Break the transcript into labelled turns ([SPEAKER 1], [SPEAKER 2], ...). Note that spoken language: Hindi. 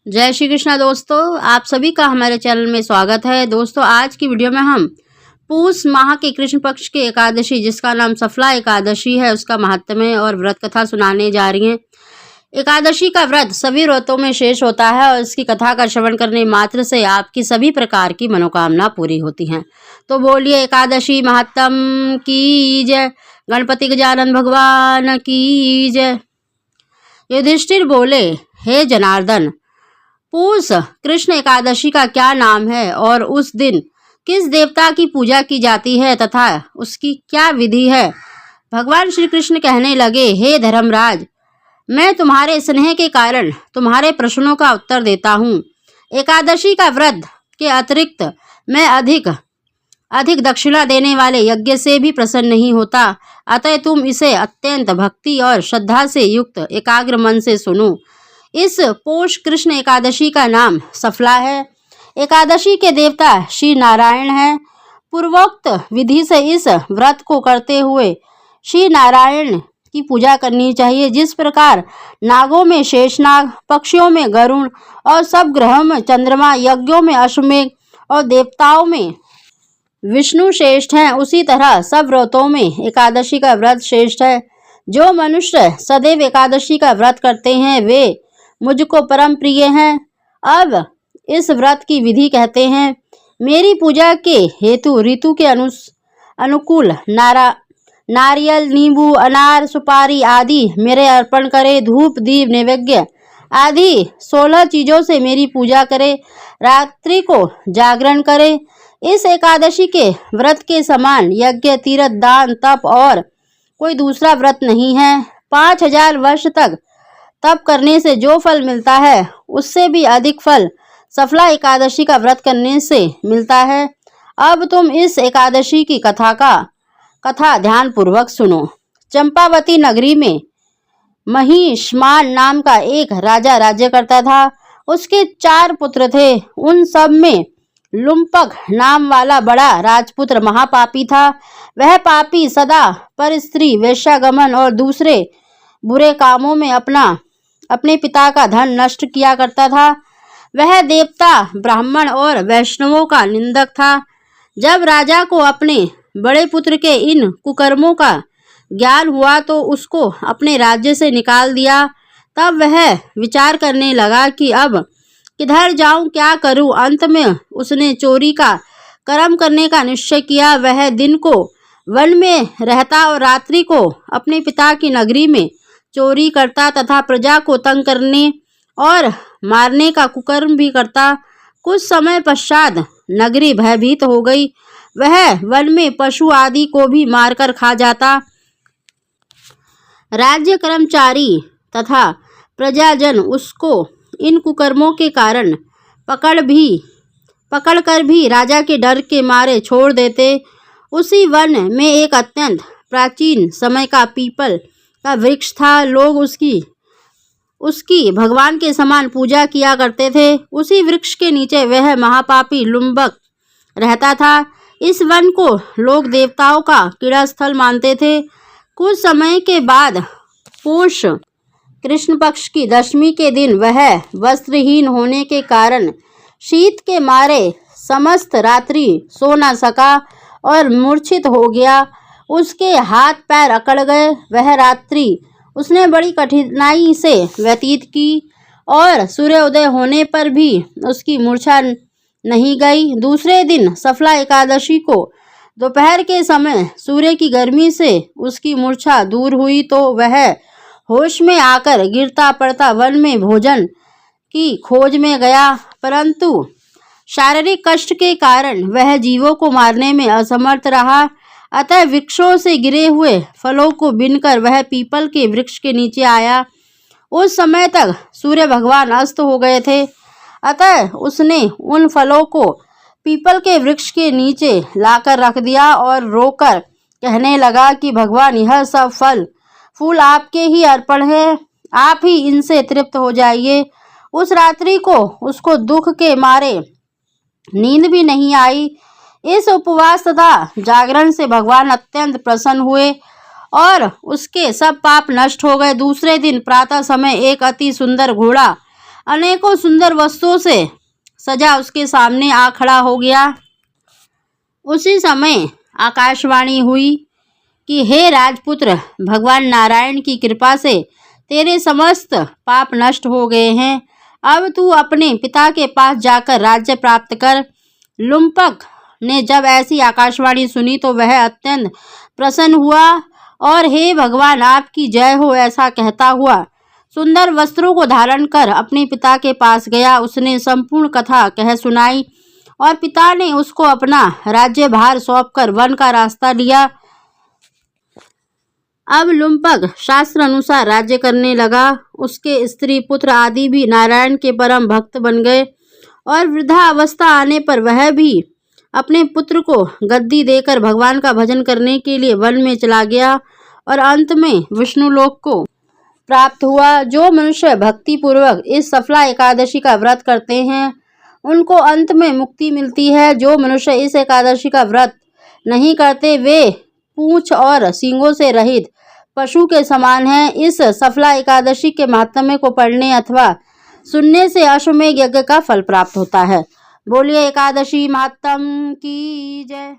[SPEAKER 1] जय श्री कृष्णा दोस्तों, आप सभी का हमारे चैनल में स्वागत है। दोस्तों, आज की वीडियो में हम पूस माह के कृष्ण पक्ष की एकादशी, जिसका नाम सफला एकादशी है, उसका महात्म्य और व्रत कथा सुनाने जा रही हैं। एकादशी का व्रत सभी व्रतों में शेष होता है और इसकी कथा का श्रवण करने मात्र से आपकी सभी प्रकार की मनोकामना पूरी होती हैं। तो बोलिए एकादशी महात्म की जय, गणपति गजानन भगवान की जय। युधिष्ठिर बोले, हे जनार्दन, पूस कृष्ण एकादशी का क्या नाम है और उस दिन किस देवता की पूजा की जाती है तथा उसकी क्या विधि है। भगवान श्री कृष्ण कहने लगे, हे धर्मराज, मैं तुम्हारे स्नेह के कारण तुम्हारे प्रश्नों का उत्तर देता हूँ। एकादशी का व्रत के अतिरिक्त मैं अधिक दक्षिणा देने वाले यज्ञ से भी प्रसन्न नहीं होता। अतः तुम इसे अत्यंत भक्ति और श्रद्धा से युक्त एकाग्र मन से सुनो। इस पोष कृष्ण एकादशी का नाम सफला है। एकादशी के देवता श्री नारायण हैं। पूर्वोक्त विधि से इस व्रत को करते हुए श्री नारायण की पूजा करनी चाहिए। जिस प्रकार नागों में शेषनाग, पक्षियों में गरुण और सब ग्रहों में चंद्रमा, यज्ञों में अश्वमेघ और देवताओं में विष्णु श्रेष्ठ हैं, उसी तरह सब व्रतों में एकादशी का व्रत श्रेष्ठ है। जो मनुष्य सदैव एकादशी का व्रत करते हैं वे मुझको परम प्रिय हैं। अब इस व्रत की विधि कहते हैं। मेरी पूजा के हेतु ऋतु के अनुकूल नारियल, नींबू, अनार, सुपारी आदि मेरे अर्पण करे। धूप, दीप, नैवेद्य आदि 16 चीजों से मेरी पूजा करे। रात्रि को जागरण करे। इस एकादशी के व्रत के समान यज्ञ, तीर्थ, दान, तप और कोई दूसरा व्रत नहीं है। 5000 वर्ष तक तप करने से जो फल मिलता है उससे भी अधिक फल सफला एकादशी का व्रत करने से मिलता है। अब तुम इस एकादशी की कथा ध्यान पूर्वक सुनो। चंपावती नगरी में महिष्मान नाम का एक राजा राज्य करता था। उसके 4 पुत्र थे। उन सब में लुम्पक नाम वाला बड़ा राजपुत्र महापापी था। वह पापी सदा पर स्त्री, वेश्यागमन और दूसरे बुरे कामों में अपने पिता का धन नष्ट किया करता था। वह देवता, ब्राह्मण और वैष्णवों का निंदक था। जब राजा को अपने बड़े पुत्र के इन कुकर्मों का ज्ञान हुआ तो उसको अपने राज्य से निकाल दिया। तब वह विचार करने लगा कि अब किधर जाऊं, क्या करूं। अंत में उसने चोरी का कर्म करने का निश्चय किया। वह दिन को वन में रहता और रात्रि को अपने पिता की नगरी में चोरी करता तथा प्रजा को तंग करने और मारने का कुकर्म भी करता। कुछ समय पश्चात नगरी भयभीत हो गई। वह वन में पशु आदि को भी मारकर खा जाता। राज्य कर्मचारी तथा प्रजाजन उसको इन कुकर्मों के कारण पकड़कर भी राजा के डर के मारे छोड़ देते। उसी वन में एक अत्यंत प्राचीन समय का पीपल का वृक्ष था। लोग उसकी भगवान के समान पूजा किया करते थे। उसी वृक्ष के नीचे वह महापापी लुम्बक रहता था। इस वन को लोग देवताओं का क्रीड़ा स्थल मानते थे। कुछ समय के बाद पूष कृष्ण पक्ष की दशमी के दिन वह वस्त्रहीन होने के कारण शीत के मारे समस्त रात्रि सो न सका और मूर्छित हो गया। उसके हाथ पैर अकड़ गए। वह रात्रि उसने बड़ी कठिनाई से व्यतीत की और सूर्योदय होने पर भी उसकी मूर्छा नहीं गई। दूसरे दिन सफला एकादशी को दोपहर के समय सूर्य की गर्मी से उसकी मूर्छा दूर हुई तो वह होश में आकर गिरता पड़ता वन में भोजन की खोज में गया, परंतु शारीरिक कष्ट के कारण वह जीवों को मारने में असमर्थ रहा। अतः वृक्षों से गिरे हुए फलों को बीनकर वह पीपल के वृक्ष के नीचे आया। उस समय तक सूर्य भगवान अस्त हो गए थे। अतः उसने उन फलों को पीपल के वृक्ष के नीचे लाकर रख दिया और रोकर कहने लगा कि भगवान, यह सब फल फूल आपके ही अर्पण है, आप ही इनसे तृप्त हो जाइए। उस रात्रि को उसको दुख के मारे नींद भी नहीं आई। इस उपवास तथा जागरण से भगवान अत्यंत प्रसन्न हुए और उसके सब पाप नष्ट हो गए। दूसरे दिन प्रातः समय एक अति सुंदर घोड़ा अनेकों सुंदर वस्तुओं से सजा उसके सामने आ खड़ा हो गया। उसी समय आकाशवाणी हुई कि हे राजपुत्र, भगवान नारायण की कृपा से तेरे समस्त पाप नष्ट हो गए हैं। अब तू अपने पिता के पास जाकर राज्य प्राप्त कर। लुम्पक ने जब ऐसी आकाशवाणी सुनी तो वह अत्यंत प्रसन्न हुआ और हे भगवान आपकी जय हो ऐसा कहता हुआ सुंदर वस्त्रों को धारण कर अपने पिता के पास गया। उसने संपूर्ण कथा कह सुनाई और पिता ने उसको अपना राज्यभार सौंपकर वन का रास्ता लिया। अब लुम्पक शास्त्र अनुसार राज्य करने लगा। उसके स्त्री पुत्र आदि भी नारायण के परम भक्त बन गए और वृद्धा अवस्था आने पर वह भी अपने पुत्र को गद्दी देकर भगवान का भजन करने के लिए वन में चला गया और अंत में विष्णु लोक को प्राप्त हुआ। जो मनुष्य भक्ति पूर्वक इस सफला एकादशी का व्रत करते हैं उनको अंत में मुक्ति मिलती है। जो मनुष्य इस एकादशी का व्रत नहीं करते वे पूंछ और सींगों से रहित पशु के समान हैं। इस सफला एकादशी के महात्म्य को पढ़ने अथवा सुनने से अश्वमेध यज्ञ का फल प्राप्त होता है। बोलिए एकादशी महात्म की जय।